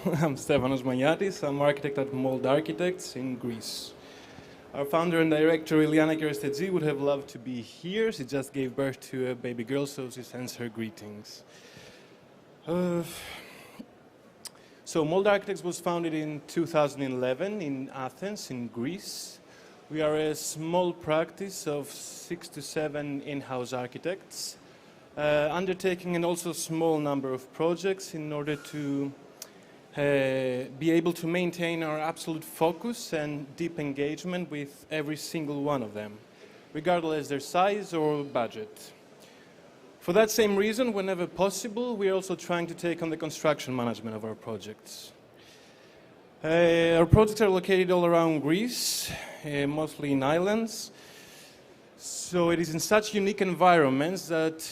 I'm Stefanos Maniatis. I'm architect at Mold Architects in Greece. Our founder and director, Iliana Kerestedzi, would have loved to be here. She just gave birth to a baby girl, so she sends her greetings. So Mold Architects was founded in 2011 in Athens, in Greece. We are a small practice of 6 to 7 in-house architects, undertaking an also small number of projects in order to be able to maintain our absolute focus and deep engagement with every single one of them, regardless their size or budget. For that same reason, whenever possible, we are also trying to take on the construction management of our projects. Our projects are located all around Greece, mostly in islands. So it is in such unique environments that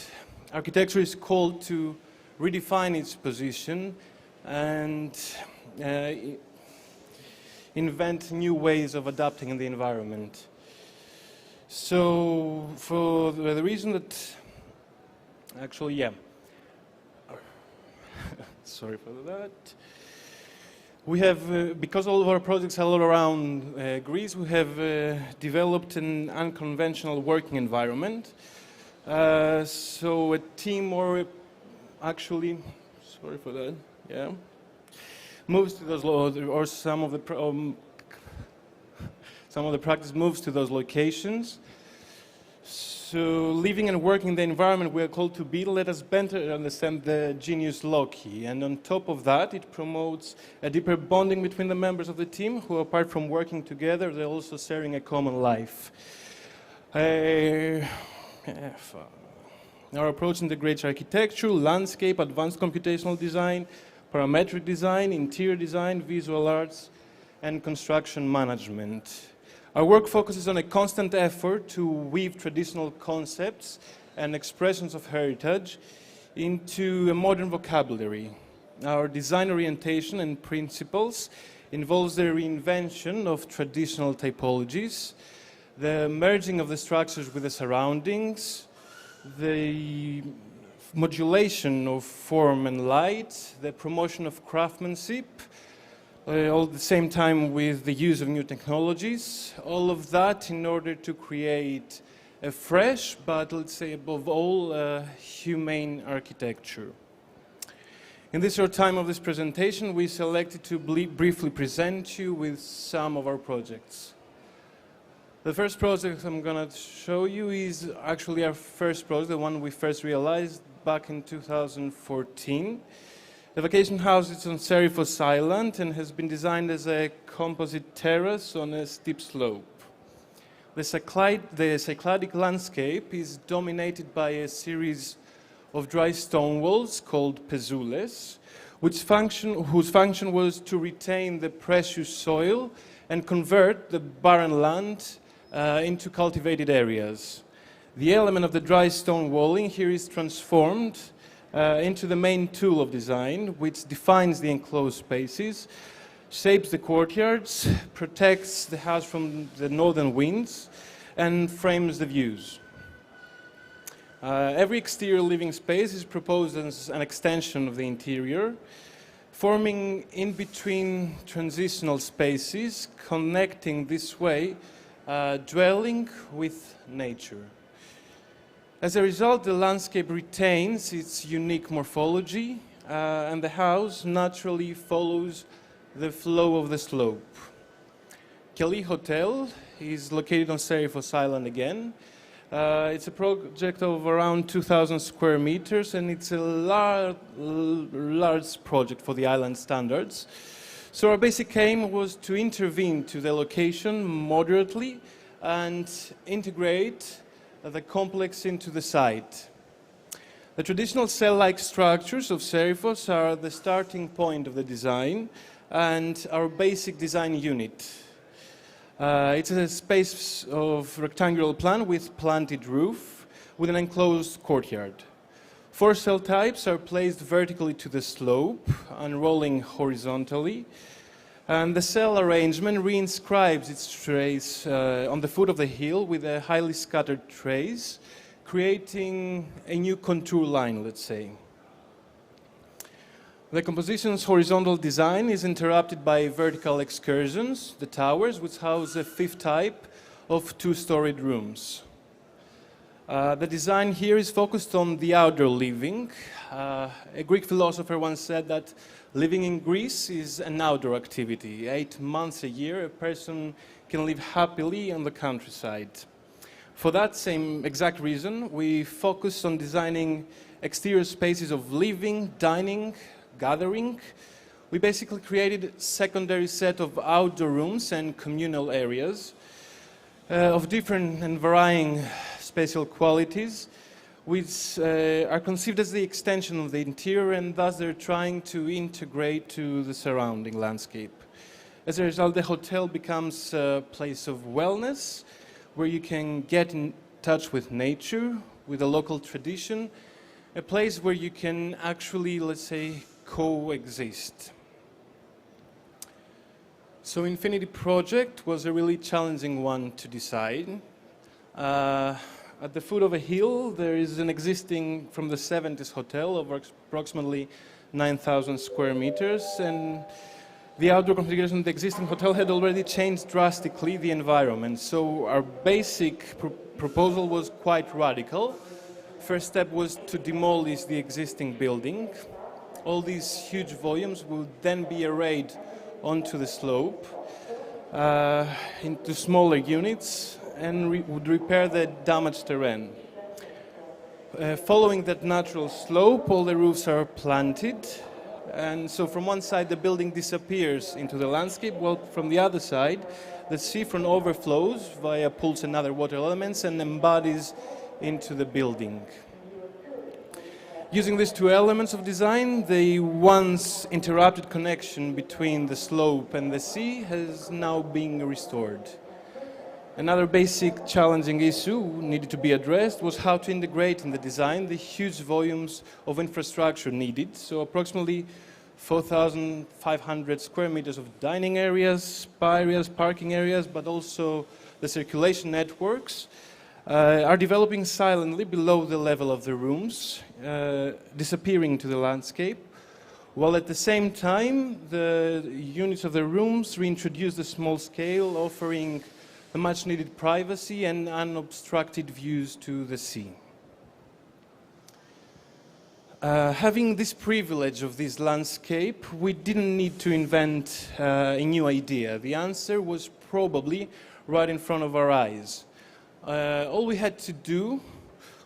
architecture is called to redefine its position and invent new ways of adapting in the environment. So for the reason that, sorry for that. We have, because all of our projects are all around Greece, we have developed an unconventional working environment. So a team, or actually, sorry for that, yeah, moves to those, or some of the practice moves to those locations. So living and working in the environment we are called to be, let us better understand the genius loci. And on top of that, it promotes a deeper bonding between the members of the team who, apart from working together, they're also sharing a common life. Our approach integrates architecture, landscape, advanced computational design, parametric design, interior design, visual arts, and construction management. Our work focuses on a constant effort to weave traditional concepts and expressions of heritage into a modern vocabulary. Our design orientation and principles involves the reinvention of traditional typologies, the merging of the structures with the surroundings, the modulation of form and light, the promotion of craftsmanship, all at the same time with the use of new technologies, all of that in order to create a fresh, but let's say above all, humane architecture. In this short time of this presentation, we selected to briefly present you with some of our projects. The first project I'm going to show you is actually our first project, the one we first realized back in 2014. The vacation house is on Serifos Island and has been designed as a composite terrace on a steep slope. The Cycladic landscape is dominated by a series of dry stone walls called pezoules, whose function was to retain the precious soil and convert the barren land into cultivated areas. The element of the dry stone walling here is transformed into the main tool of design, which defines the enclosed spaces, shapes the courtyards, protects the house from the northern winds, and frames the views. Every exterior living space is proposed as an extension of the interior, forming in between transitional spaces, connecting this way dwelling with nature. As a result, the landscape retains its unique morphology, and the house naturally follows the flow of the slope. Kelly Hotel is located on Serifos Island again. It's a project of around 2,000 square meters, and it's a large project for the island standards. So our basic aim was to intervene to the location moderately and integrate the complex into the site. The traditional cell-like structures of Serifos are the starting point of the design and our basic design unit. It's a space of rectangular plan with planted roof with an enclosed courtyard. 4 cell types are placed vertically to the slope, unrolling horizontally, and the cell arrangement reinscribes its trace on the foot of the hill with a highly scattered trace, creating a new contour line, let's say. The composition's horizontal design is interrupted by vertical excursions, the towers, which house a fifth type of two-storied rooms. The design here is focused on the outdoor living. A Greek philosopher once said that living in Greece is an outdoor activity. 8 months a year, a person can live happily on the countryside. For that same exact reason, we focus on designing exterior spaces of living, dining, gathering. We basically created a secondary set of outdoor rooms and communal areas of different and varying spatial qualities, which are conceived as the extension of the interior, and thus they're trying to integrate to the surrounding landscape. As a result, the hotel becomes a place of wellness, where you can get in touch with nature, with a local tradition, a place where you can actually, let's say, coexist. So Infinity Project was a really challenging one to decide. At the foot of a hill, there is an existing, from the 70s hotel of approximately 9,000 square meters, and the outdoor configuration of the existing hotel had already changed drastically the environment. So our basic proposal was quite radical. First step was to demolish the existing building. All these huge volumes will then be arrayed onto the slope into smaller units and would repair the damaged terrain. Following that natural slope, all the roofs are planted, and so from one side the building disappears into the landscape, while from the other side the seafront overflows via pools and other water elements and embodies into the building. Using these two elements of design, the once interrupted connection between the slope and the sea has now been restored. Another basic challenging issue needed to be addressed was how to integrate in the design the huge volumes of infrastructure needed. So approximately 4,500 square meters of dining areas, spa areas, parking areas, but also the circulation networks are developing silently below the level of the rooms, disappearing to the landscape, while at the same time the units of the rooms reintroduce the small scale, offering the much needed privacy and unobstructed views to the sea. Having this privilege of this landscape, we didn't need to invent a new idea. The answer was probably right in front of our eyes. All we had to do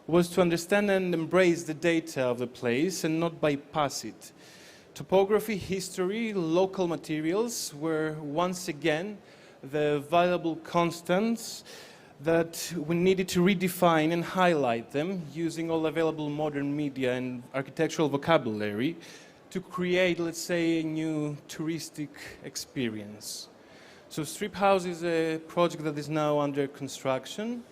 was to understand and embrace the data of the place and not bypass it. Topography, history, local materials were once again the valuable constants that we needed to redefine and highlight them using all available modern media and architectural vocabulary to create, let's say, a new touristic experience. So Strip House is a project that is now under construction.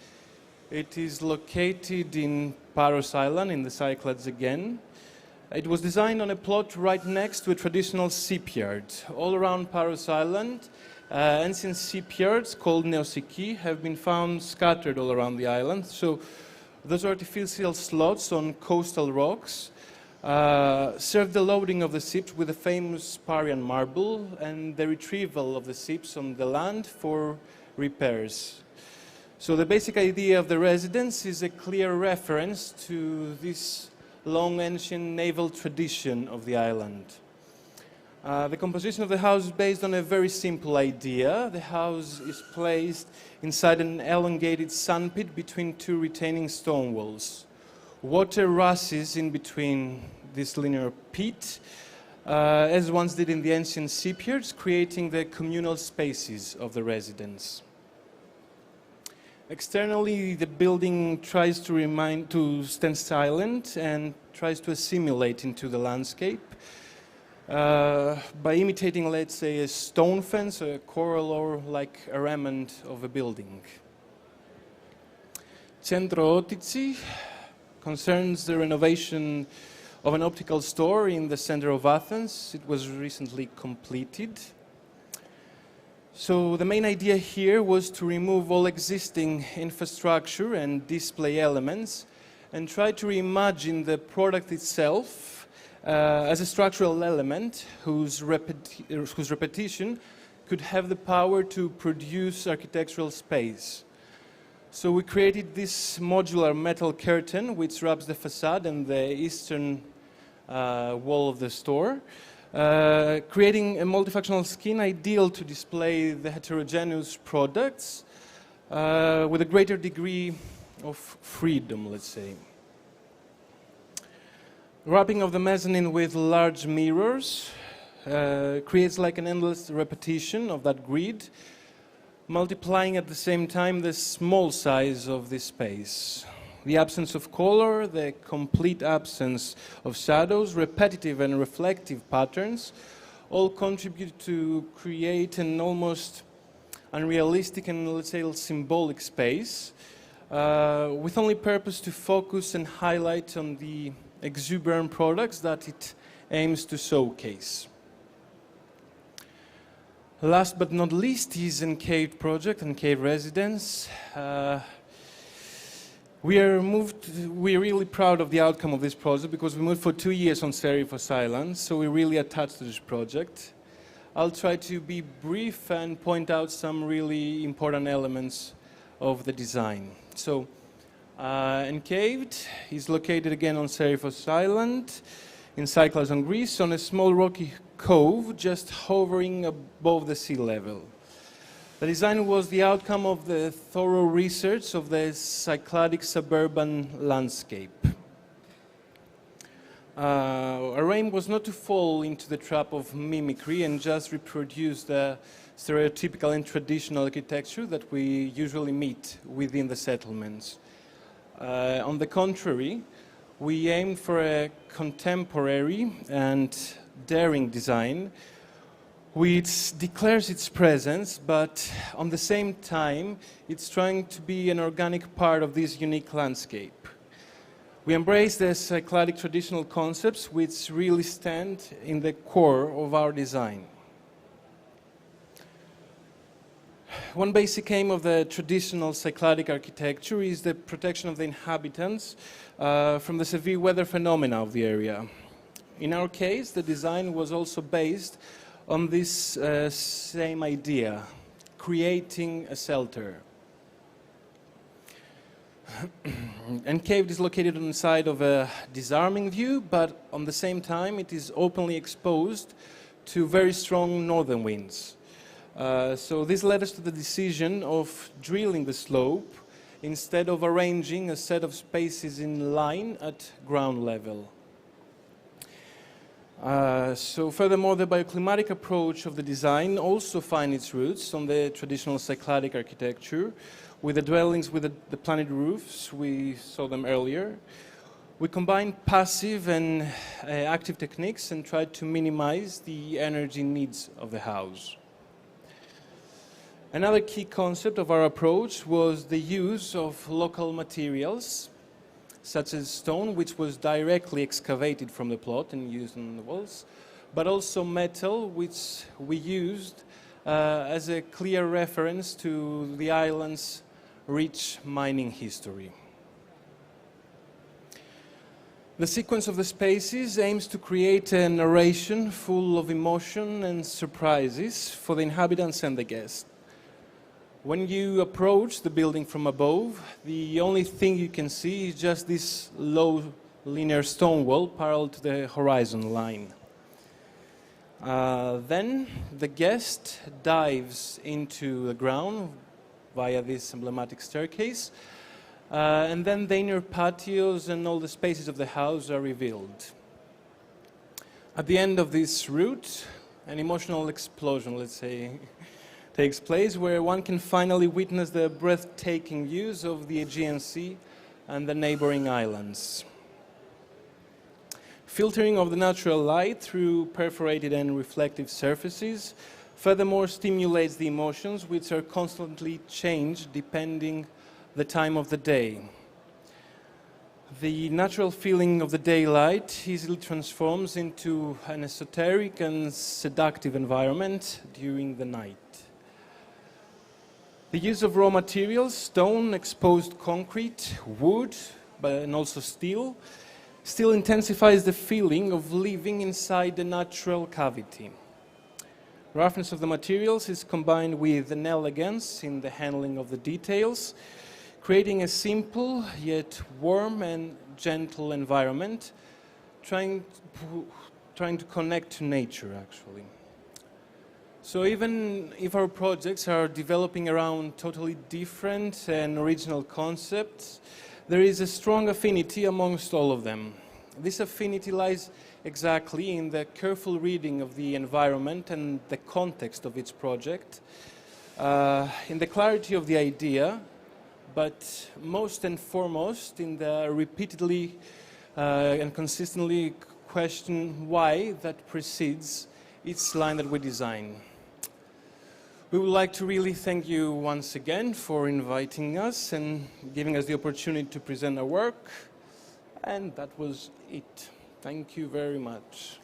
It is located in Paros Island, in the Cyclades again. It was designed on a plot right next to a traditional shipyard. All around Paros Island, ancient shipyards called neosiki have been found scattered all around the island. So those artificial slots on coastal rocks served the loading of the ships with the famous Parian marble and the retrieval of the ships on the land for repairs. So the basic idea of the residence is a clear reference to this long ancient naval tradition of the island. The composition of the house is based on a very simple idea. The house is placed inside an elongated sandpit between two retaining stone walls. Water rushes in between this linear pit, as once did in the ancient shipyards, creating the communal spaces of the residence. Externally, the building tries to stand silent and tries to assimilate into the landscape by imitating, let's say, a stone fence, a coral, or like a remnant of a building. Centro Otici concerns the renovation of an optical store in the center of Athens. It was recently completed. So the main idea here was to remove all existing infrastructure and display elements and try to reimagine the product itself as a structural element whose repetition could have the power to produce architectural space. So we created this modular metal curtain which wraps the facade and the eastern wall of the store, creating a multifunctional skin ideal to display the heterogeneous products with a greater degree of freedom, let's say. Wrapping of the mezzanine with large mirrors creates like an endless repetition of that grid, multiplying at the same time the small size of this space. The absence of color, the complete absence of shadows, repetitive and reflective patterns all contribute to create an almost unrealistic and, let's say, symbolic space with only purpose to focus and highlight on the exuberant products that it aims to showcase. Last but not least is Encaved project, Encaved residence. We're really proud of the outcome of this project because we moved for 2 years on Serifos Island, so we're really attached to this project. I'll try to be brief and point out some really important elements of the design. So, Encaved is located again on Serifos Island in Cyclades on Greece on a small rocky cove just hovering above the sea level. The design was the outcome of the thorough research of the Cycladic suburban landscape. Our aim was not to fall into the trap of mimicry and just reproduce the stereotypical and traditional architecture that we usually meet within the settlements. On the contrary, we aimed for a contemporary and daring design which declares its presence, but on the same time, it's trying to be an organic part of this unique landscape. We embrace the Cycladic traditional concepts which really stand in the core of our design. One basic aim of the traditional Cycladic architecture is the protection of the inhabitants from the severe weather phenomena of the area. In our case, the design was also based on this same idea, creating a shelter. Encaved is located on the side of a disarming view, but on the same time it is openly exposed to very strong northern winds. So this led us to the decision of drilling the slope instead of arranging a set of spaces in line at ground level. So furthermore, the bioclimatic approach of the design also finds its roots on the traditional Cycladic architecture, with the dwellings with the planet roofs, we saw them earlier. We combined passive and active techniques and tried to minimize the energy needs of the house. Another key concept of our approach was the use of local materials, such as stone, which was directly excavated from the plot and used on the walls, but also metal, which we used as a clear reference to the island's rich mining history. The sequence of the spaces aims to create a narration full of emotion and surprises for the inhabitants and the guests. When you approach the building from above, the only thing you can see is just this low linear stone wall parallel to the horizon line. Then the guest dives into the ground via this emblematic staircase, and then the inner patios and all the spaces of the house are revealed. At the end of this route, an emotional explosion, let's say, takes place where one can finally witness the breathtaking views of the Aegean Sea and the neighboring islands. Filtering of the natural light through perforated and reflective surfaces furthermore stimulates the emotions, which are constantly changed depending the time of the day. The natural feeling of the daylight easily transforms into an esoteric and seductive environment during the night. The use of raw materials, stone, exposed concrete, wood, and also steel, still intensifies the feeling of living inside the natural cavity. Roughness of the materials is combined with an elegance in the handling of the details, creating a simple yet warm and gentle environment, trying to connect to nature, actually. So even if our projects are developing around totally different and original concepts, there is a strong affinity amongst all of them. This affinity lies exactly in the careful reading of the environment and the context of its project, in the clarity of the idea, but most and foremost in the repeatedly and consistently question why that precedes each line that we design. We would like to really thank you once again for inviting us and giving us the opportunity to present our work. And that was it. Thank you very much.